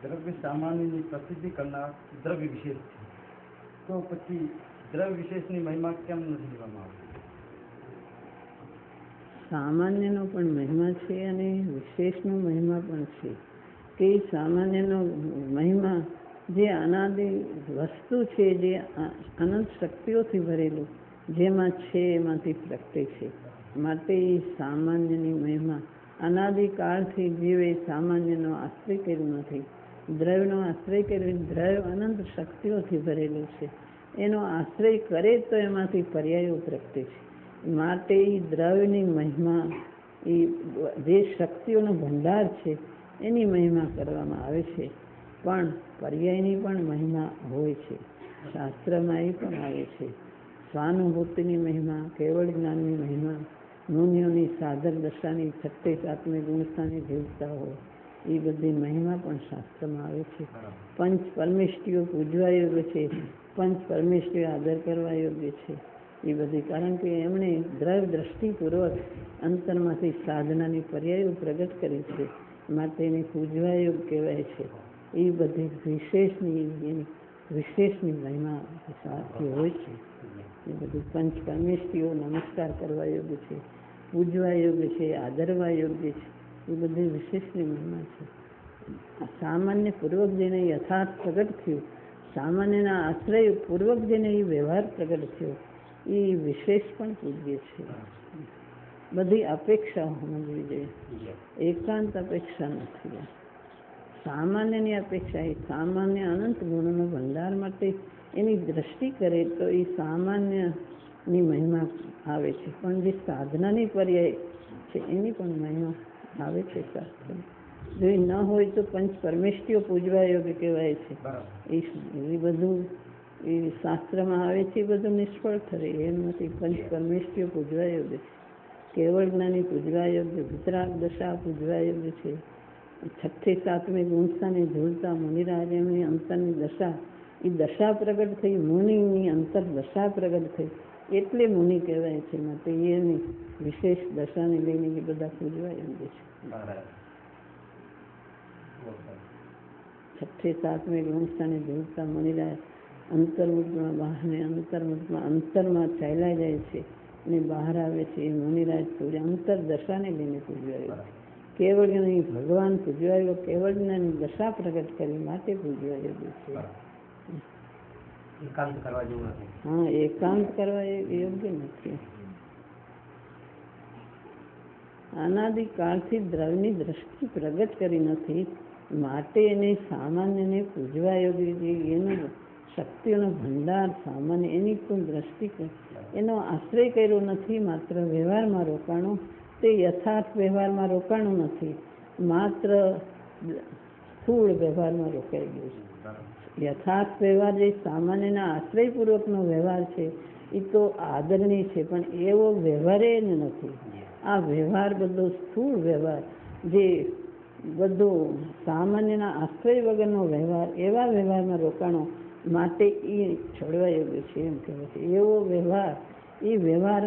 દ્રવ્ય સામાન્યની પ્રસિદ્ધિ કરનાર દ્રવ્ય વિશેષ છે, તો પછી દ્રવ્ય વિશેષની મહિમા કેમ નથી લેવામાં આવતી? સામાન્યનો પણ મહિમા છે અને વિશેષનો મહિમા પણ છે. કે સામાન્યનો મહિમા જે અનાદિ વસ્તુ છે, જે અનંત શક્તિઓથી ભરેલું જેમાં છે એમાંથી પ્રગટે છે, માટે એ સામાન્યની મહિમા અનાદિકાળથી જીવે સામાન્યનો આશ્રય કર્યું નથી, દ્રવ્યનો આશ્રય કર્યો. દ્રવ્ય અનંત શક્તિઓથી ભરેલું છે, એનો આશ્રય કરે તો એમાંથી પર્યાયો પ્રગટે છે. માટે એ દ્રવ્યની મહિમા, એ જે શક્તિઓનો ભંડાર છે એની મહિમા કરવામાં આવે છે. પણ પર્યાયની પણ મહિમા હોય છે, શાસ્ત્રમાં એ પણ આવે છે. સ્વાનુભૂતિની મહિમા, કેવળ જ્ઞાનની મહિમા, મુનિઓની સાધક દશાની 37મી ગુણસ્થાની જીવતા હોય, એ બધી મહિમા પણ શાસ્ત્રમાં આવે છે. પંચ પરમેષ્ટિઓ પૂજવા યોગ્ય છે, પંચ પરમેષ્ટિઓ આદર કરવા યોગ્ય છે એ બધી. કારણ કે એમણે દ્રવ્ય દ્રષ્ટિપૂર્વક અંતરમાંથી સાધનાની પર્યાયો પ્રગટ કરી છે, માટે એને પૂજવા યોગ કહેવાય છે. એ બધી વિશેષની મહિમા સાથે હોય છે. એ બધી પંચ પરમેષ્ટિઓ નમસ્કાર કરવા યોગ્ય છે, પૂજવા યોગ્ય છે, આદરવા યોગ્ય છે. એ બધી વિશેષની મહિમા છે. સામાન્ય પૂર્વક જેને યથાર્થ પ્રગટ થયું, સામાન્યના આશ્રય પૂર્વક જેને એ વ્યવહાર પ્રગટ થયો, એ વિશેષ પણ પૂજ્ય છે. બધી અપેક્ષા સમજવી જોઈએ, એકાંત અપેક્ષા નથી. સામાન્યની અપેક્ષા, એ સામાન્ય અનંત ગુણોનો ભંડાર માટે એની દ્રષ્ટિ કરે તો એ સામાન્યની મહિમા આવે છે. પણ જે સાધનાની પર્યાય છે એની પણ મહિમા આવે છે શાસ્ત્રમાં. જો એ ન હોય તો પંચ પરમેષ્ટિઓ પૂજવા યોગ્ય કહેવાય છે. એ બધું એ શાસ્ત્રમાં આવે છે, એ બધું નિષ્ફળ થશે. એમ નથી. પંચ પરમેષ્ટિઓ પૂજવા યોગ્ય છે, કેવળ જ્ઞાની પૂજવા યોગ્ય, વિતરાગ દશા પૂજવા યોગ્ય છે. 37મી ગુણસ્થાને ઝૂલતા મુનિરાજ એમની અંતરની દશા, એ દશા પ્રગટ થઈ, મુનિની અંતર દશા પ્રગટ થઈ એટલે મુનિ કહેવાય છે. માટે એની વિશેષ દશાને લઈને એ બધા પૂજવા યોગ્ય છે. 37મી ગુણસ્થાને ઝૂલતા મુનિરાજ અંતર્મુખમાં બહારને અંતરમાં ચાલ્યા જાય છે અને બહાર આવે છે. એ મુનિરાજ પૂજે અંતર દશાને લઈને પૂજવા યોગ્ય. કેવળ જ્ઞાની ભગવાન પૂજવા યોગ્ય, કેવળ જ્ઞાની દશા પ્રગટ કરી માટે પૂજવા યોગ્ય છે. એકાંત કરવા જેવું નથી. હા, એકાંત કરવા યોગ્ય નથી. અનાદિકાળથી દ્રવ્યની દ્રષ્ટિ પ્રગટ કરી નથી, માટે એને સામાન્યને પૂજવા યોગ્ય છે. એનો શક્તિઓનો ભંડાર સામાન્ય, એની કોઈ દ્રષ્ટિ, એનો આશ્રય કર્યો નથી, માત્ર વ્યવહારમાં રોકાણો. તે યથાર્થ વ્યવહારમાં રોકાણું નથી, માત્ર સ્થૂળ વ્યવહારમાં રોકાઈ ગયું છે. યથાર્થ વ્યવહાર જે સામાન્યના આશ્રયપૂર્વકનો વ્યવહાર છે એ તો આદરણીય છે, પણ એવો વ્યવહાર એ નથી. આ વ્યવહાર બધો સ્થૂળ વ્યવહાર, જે બધો સામાન્યના આશ્રય વગરનો વ્યવહાર, એવા વ્યવહારમાં રોકાણો, માટે એ છોડવા યોગ્ય છે એમ કહેવાય છે. એવો વ્યવહાર, એ વ્યવહાર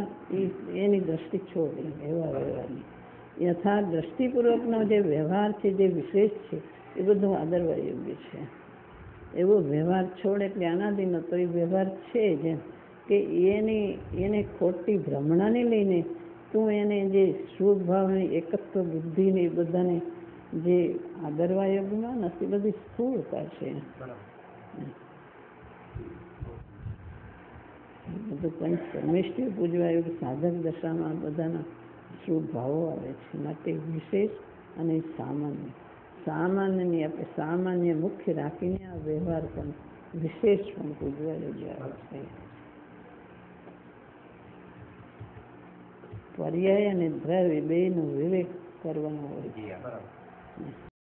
એની દ્રષ્ટિ છોડે. એવા વ્યવહારની યથાર્થ દ્રષ્ટિપૂર્વકનો જે વ્યવહાર છે, જે વિશેષ છે, એ બધું આદરવા યોગ્ય છે. એવો વ્યવહાર છોડ એટલે અનાદિનો તો એ વ્યવહાર છે જેમ કે એને ખોટી ભ્રમણાને લઈને તું એને જે શુભ ભાવની એકત્વ બુદ્ધિને એ બધાને જે આદરવા યોગ્યમાં નથી, બધી સ્થૂળતા છે. બધું પંચ પરમેષ્ટિઓ પૂજવા યોગ્ય સાધક દશામાં બધાના શુભ ભાવો આવે છે. માટે વિશેષ અને સામાન્ય, સામાન્યની આપણે સામાન્ય મુખ્ય રાખીને આ વ્યવહાર પણ વિશેષ પણ પૂજવા યોગ્ય આવે છે. પર્યાય અને દ્રવ્ય બેનો વિવેક કરવાનો હોય છે.